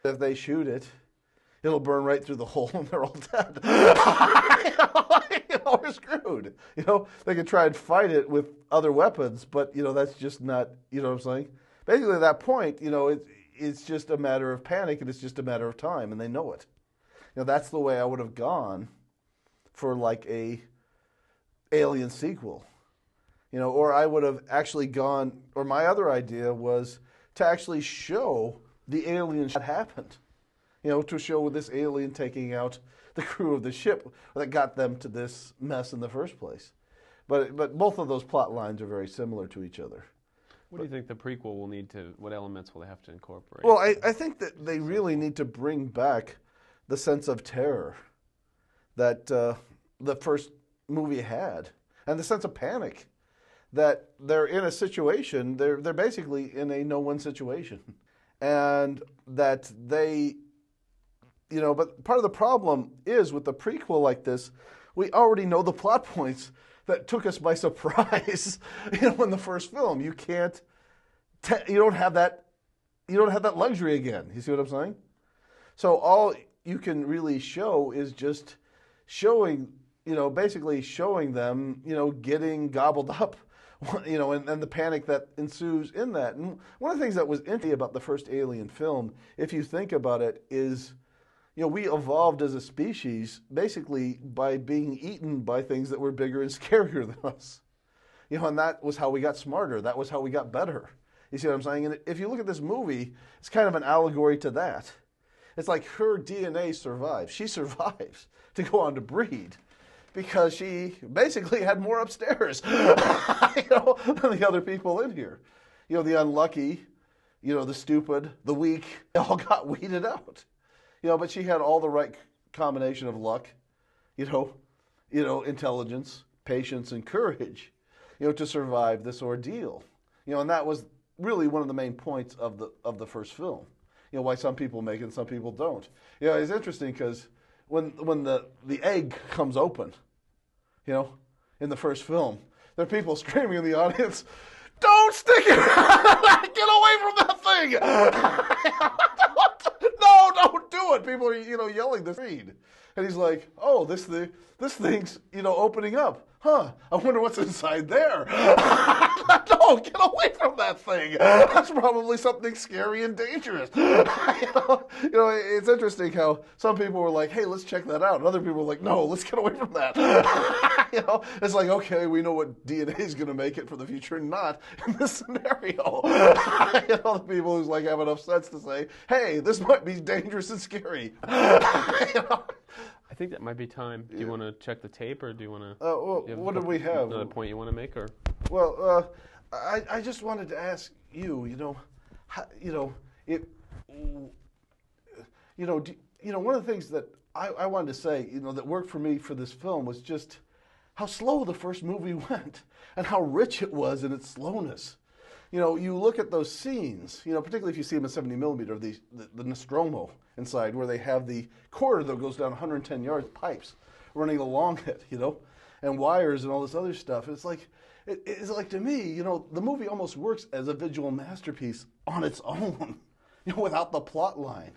If they shoot it, it'll burn right through the hole and they're all dead. We're screwed. They can try and fight it with other weapons, but, that's just not, you know what I'm saying? Basically, at that point, it's just a matter of panic and it's just a matter of time, and they know it. That's the way I would have gone for like a Alien sequel. Or I would have actually gone, or my other idea was to actually show the alien that happened. To show this alien taking out the crew of the ship that got them to this mess in the first place. But both of those plot lines are very similar to each other. What do you think the prequel will need to, what elements will they have to incorporate? Well, I think that they really need to bring back the sense of terror that the first movie had, and the sense of panic that they're in a situation, they're basically in a no-win situation, and that they, but part of the problem is with the prequel like this, we already know the plot points that took us by surprise, in the first film. You can't, you don't have that luxury again. You see what I'm saying? So all you can really show is just showing, basically showing them, getting gobbled up, and the panic that ensues in that. And one of the things that was interesting about the first Alien film, if you think about it, is, we evolved as a species basically by being eaten by things that were bigger and scarier than us. And that was how we got smarter. That was how we got better. You see what I'm saying? And if you look at this movie, it's kind of an allegory to that. It's like her DNA survives. She survives to go on to breed because she basically had more upstairs than the other people in here. The unlucky, the stupid, the weak, they all got weeded out. But she had all the right combination of luck, intelligence, patience, and courage, to survive this ordeal. And that was really one of the main points of the first film. Why some people make it and some people don't. It's interesting because when the egg comes open, in the first film, there are people screaming in the audience, "Don't stick it! Get away from that thing!" No, don't do it. People are, yelling the scene. And he's like, "Oh, this thing's, opening up. Huh, I wonder what's inside there." No, get away from that thing. That's probably something scary and dangerous. It's interesting how some people were like, "Hey, let's check that out." And other people were like, "No, let's get away from that." It's like, okay, we know what DNA is going to make it for the future, not in this scenario. The people who's like have enough sense to say, "Hey, this might be dangerous and scary." I think that might be time. Do you want to check the tape, or do you want to? What do we have? Another point you want to make, or? Well, I just wanted to ask you. One of the things that I wanted to say, that worked for me for this film was just how slow the first movie went and how rich it was in its slowness. You look at those scenes, particularly if you see them in 70 millimeter, the Nostromo inside, where they have the corridor that goes down 110 yards, pipes running along it, and wires and all this other stuff. It's like to me, the movie almost works as a visual masterpiece on its own, without the plot line.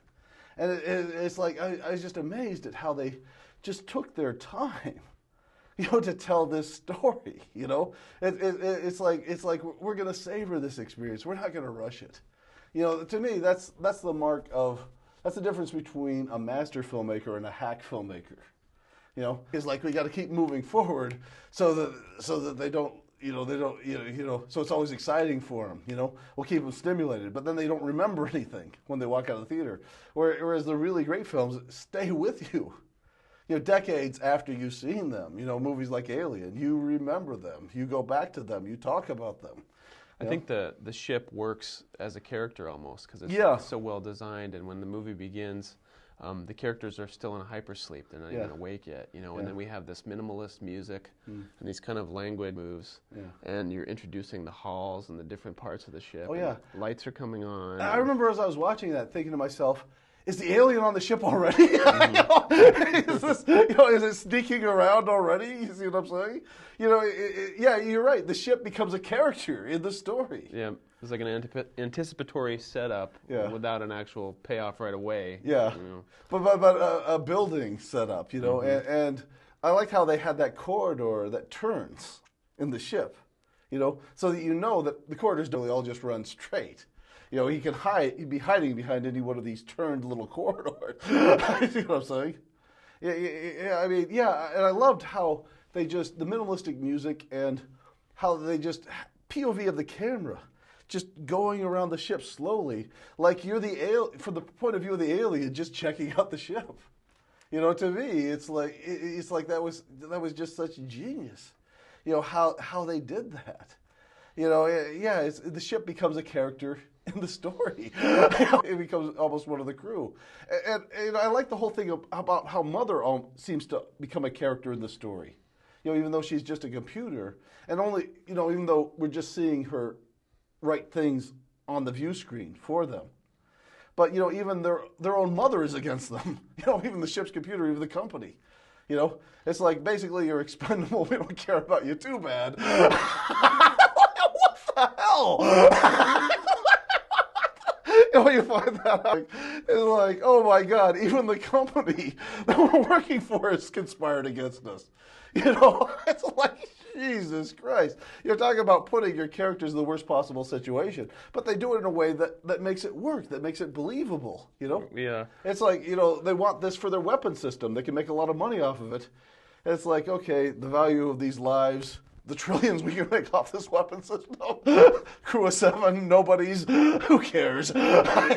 And it's like I was just amazed at how they just took their time, to tell this story. It's like we're going to savor this experience. We're not going to rush it. To me, that's the mark of, that's the difference between a master filmmaker and a hack filmmaker. It's like we got to keep moving forward so that they don't. So it's always exciting for them, We'll keep them stimulated, but then they don't remember anything when they walk out of the theater. Whereas the really great films stay with you, decades after you've seen them. Movies like Alien, you remember them, you go back to them, you talk about them. I think the ship works as a character almost, because it's so well designed, and when the movie begins, the characters are still in a hypersleep. They're not even awake yet, and then we have this minimalist music and these kind of languid moves, and you're introducing the halls and the different parts of the ship. Oh, yeah. Lights are coming on. I remember as I was watching that, thinking to myself, is the alien on the ship already? Is it sneaking around already? You see what I'm saying? Yeah, you're right. The ship becomes a character in the story. Yeah. It's like an anticipatory setup without an actual payoff right away. Yeah, but a building setup, and I like how they had that corridor that turns in the ship, so that that the corridors don't all just run straight. He'd be hiding behind any one of these turned little corridors. You see what I'm saying? Yeah, and I loved how the minimalistic music and how they just POV of the camera, just going around the ship slowly, like you're from the point of view of the alien just checking out the ship. To me, it's like that was just such genius. How they did that. The ship becomes a character in the story. It becomes almost one of the crew. And I like the whole thing about how Mother seems to become a character in the story. Even though she's just a computer, and only, even though we're just seeing her write things on the view screen for them. But, even their own mother is against them. Even the ship's computer, even the company. It's like, basically, you're expendable. We don't care about you too bad. What the hell? When you find that out, it's like, oh my God, even the company that we're working for is conspired against us. It's like, Jesus Christ. You're talking about putting your characters in the worst possible situation, but they do it in a way that makes it work, that makes it believable, Yeah. It's like, they want this for their weapon system. They can make a lot of money off of it. It's like, okay, the value of these lives, the trillions we can make off this weapon system. Crew of 7, nobody's, who cares?